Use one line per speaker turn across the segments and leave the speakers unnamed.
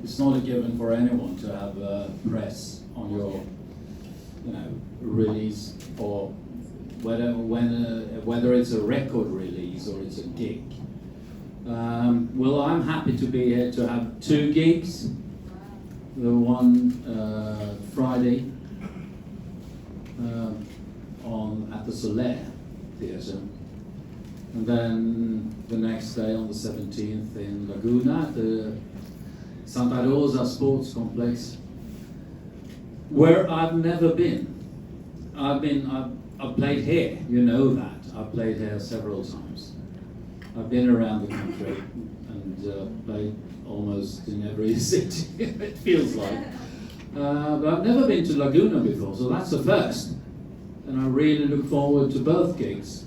it's not a given for anyone to have press on your, release, or whether it's a record release or it's a gig. Well, I'm happy to be here to have 2 gigs. The one Friday at the Solaire Theatre, and then the next day on the 17th in Laguna, the Santa Rosa Sports Complex, where I've never been. I've played here, you know that. I've played here several times. I've been around the country and played almost in every city, it feels like. But I've never been to Laguna before, so that's the first. And I really look forward to both gigs.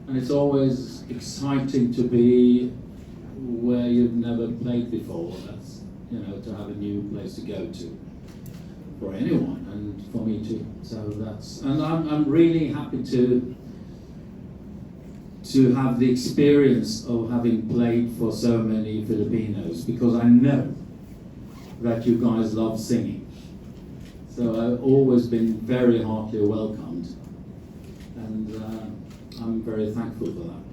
And it's always exciting to be where you've never played before. That's, to have a new place to go to for anyone, and for me too. So and I'm really happy to have the experience of having played for so many Filipinos, because I know that you guys love singing. So I've always been very heartily welcomed, and I'm very thankful for that.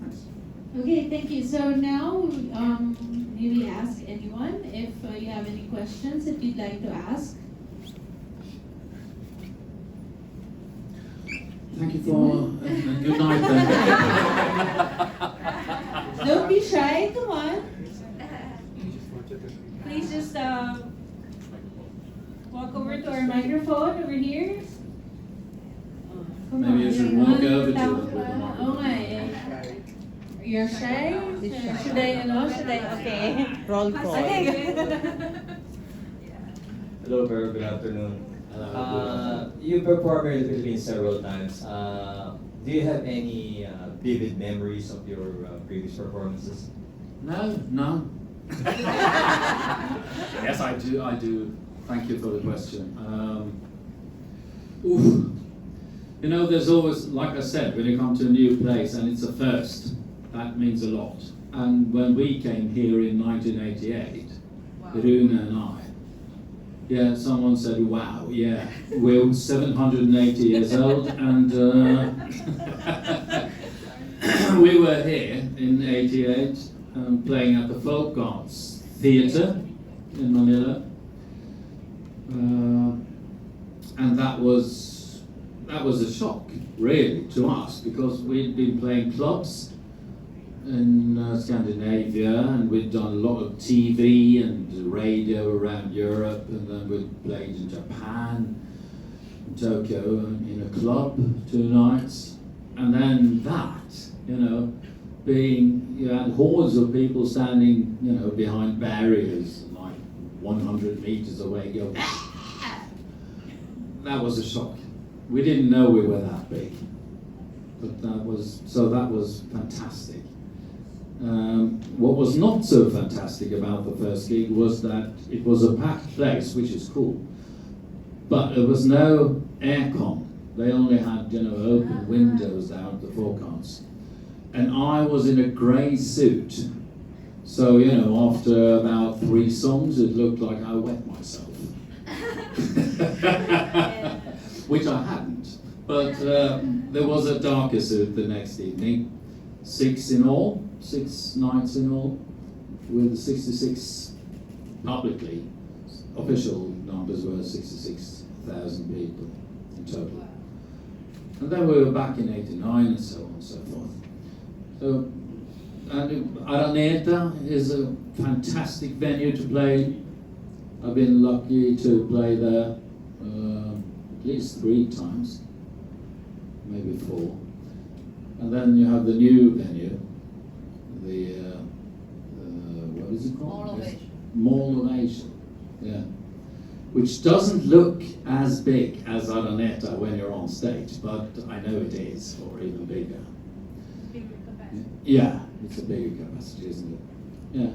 Thanks.
Okay, thank you. So now, may we ask anyone if you have any questions that you'd like to ask?
Thank you for good night then.
Don't be shy, come on. Please just walk over to our microphone over here.
Maybe you should walk over to them.
Oh my. You're shy? Should I? Okay.
Roll call.
Okay.
Hello, Pearl. Good afternoon. You performed in the Philippines several times. Do you have any vivid memories of your previous performances?
No. Yes, I do. Thank you for the question. There's always, like I said, when you come to a new place and it's a first, that means a lot. And when we came here in 1988, Rune and I, someone said, wow, we're 780 years old, and we were here in 88 playing at the Folk Arts Theatre in Manila, and that was a shock, really, to us, because we'd been playing clubs in Scandinavia, and we'd done a lot of TV and radio around Europe, and then we'd played in Japan, in Tokyo, in a club 2 nights, and then that, you had hordes of people standing, behind barriers, like 100 meters away, go, that was a shock. We didn't know we were that big, but that was fantastic. What was not so fantastic about the first gig was that it was a packed place, which is cool, but there was no aircon. They only had, open windows out the forecast. And I was in a grey suit. So, after about 3 songs, it looked like I wet myself. Which I hadn't. But there was a darker suit the next evening. 6 nights in all, with 66 publicly. Official numbers were 66,000 people in total. And then we were back in 89 and so on and so forth. So, and Araneta is a fantastic venue to play. I've been lucky to play there at least 3 times, maybe 4. And then you have the new venue, what is it called? Mall of Asia. Yeah. Which doesn't look as big as Araneta when you're on stage, but I know it is, or even bigger.
Bigger capacity.
Yeah, it's a bigger capacity, isn't it? Yeah.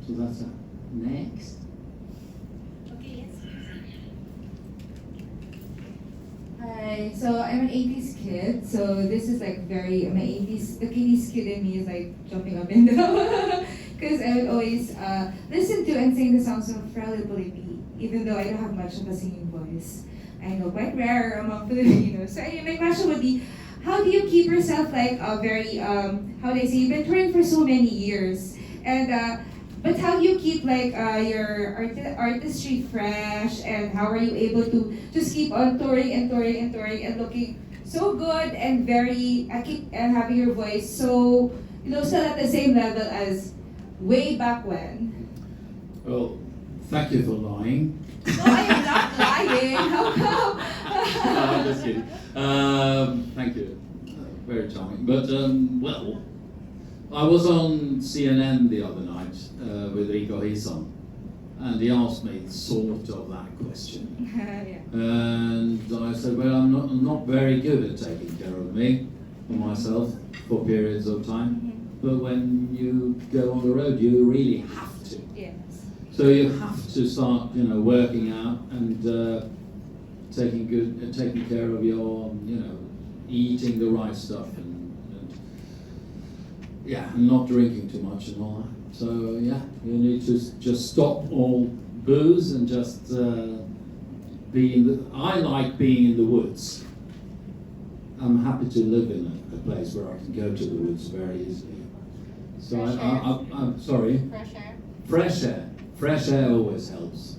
So that's that. Next.
Okay, yes.
Hi, so I'm an 80s kid, so this is like my 80s, the 80s kid in me is like jumping up and down. Because I would always listen to and sing the songs of Fra Lippo Lippi, even though I don't have much of a singing voice. I know, quite rare among Filipinos. So anyway, my question would be, how do you keep yourself like a very, how do I say, you've been touring for so many years, and but how do you keep like your artistry fresh, and how are you able to just keep on touring and touring and touring and looking so good and very, and having your voice so, still at the same level as way back when?
Well, thank you for lying.
No, I am not lying. How come?
No, I'm just kidding. Thank you. Very charming. But, well, I was on CNN the other night with Rico Hison, and he asked me sort of that question.
Yeah.
And I said, well, I'm not very good at taking care of me or myself for periods of time. But when you go on the road, you really have to.
Yes.
So you have to start, working out and taking care of your, eating the right stuff and not drinking too much and all that. So yeah, you need to just stop all booze and just be in the. I like being in the woods. I'm happy to live in a place where I can go to the woods very easily. So I'm sorry.
Fresh air.
Fresh air. Fresh air always helps.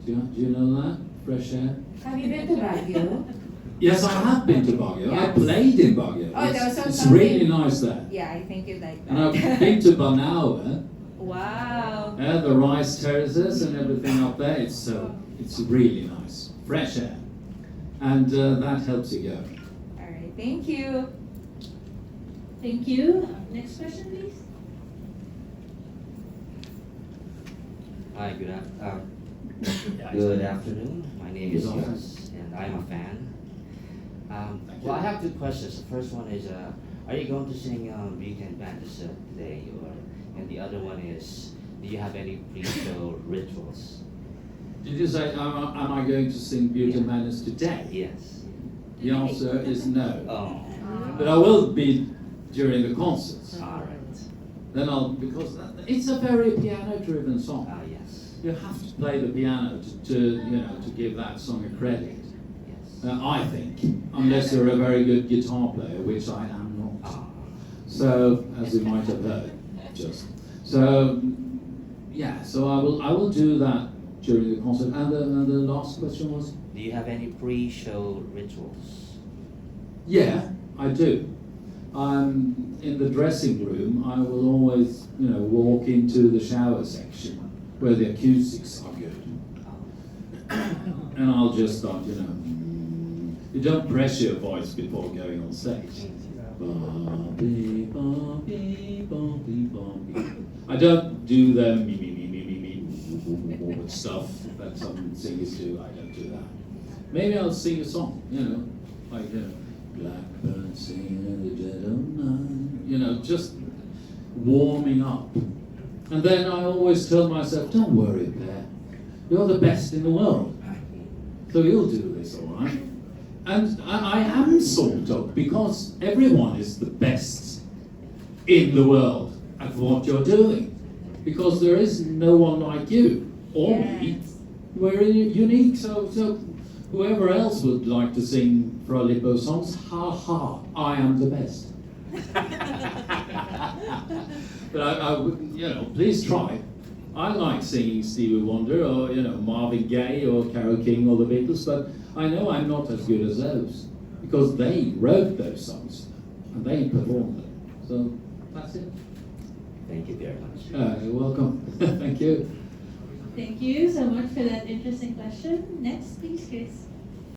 Do you know that? Fresh air?
Have you been to Baguio?
Yes, I have been to Baguio. I
Yes.
played in Baguio.
Oh, there was
it's
something-
really nice there.
Yeah, I think you'd like that.
And I've been to Banao,
Wow.
the rice terraces and everything up there. It's really nice. Fresh air. And that helps you go.
All right, thank you.
Thank you. Next question, please.
Hi, good afternoon. My name is
Good afternoon.
Yos, and I'm a fan. Well, I have two questions. The first one is, are you going to sing Weekend Bandits today? And the other one is, do you have any pre-show rituals?
Did you say, am I going to sing Beauty and Madness today?
Yes.
The answer is no.
Oh,
But I will be during the concerts.
all right.
Then because it's a very piano-driven song.
Yes.
You have to play the piano to give that song a credit.
Yes.
I think, unless you're a very good guitar player, which I am not.
Ah.
So, as you might have heard, just so yeah. So I will do that during the concert. And the last question was,
Do you have any pre-show rituals?
yeah, I do. In the dressing room, I will always, walk into the shower section where the acoustics are good. And I'll just start, you don't press your voice before going on stage. I don't do the me stuff that some singers do. I don't do that. Maybe I'll sing a song, like, Blackbird singing in the dead of night, just warming up. And then I always tell myself, don't worry, Blair, you're the best in the world. So you'll do this, all right? And I am sort of, because everyone is the best in the world at what you're doing. Because there is no one like you, or me. We're unique, so whoever else would like to sing Fra Lippo songs, ha ha, I am the best. But I would, please try. I like singing Stevie Wonder or, Marvin Gaye or Carole King or the Beatles, but I know I'm not as good as those because they wrote those songs and they performed them. So that's it.
Thank you very much.
You're welcome. Thank you.
Thank you so much for that interesting question. Next, please, Chris.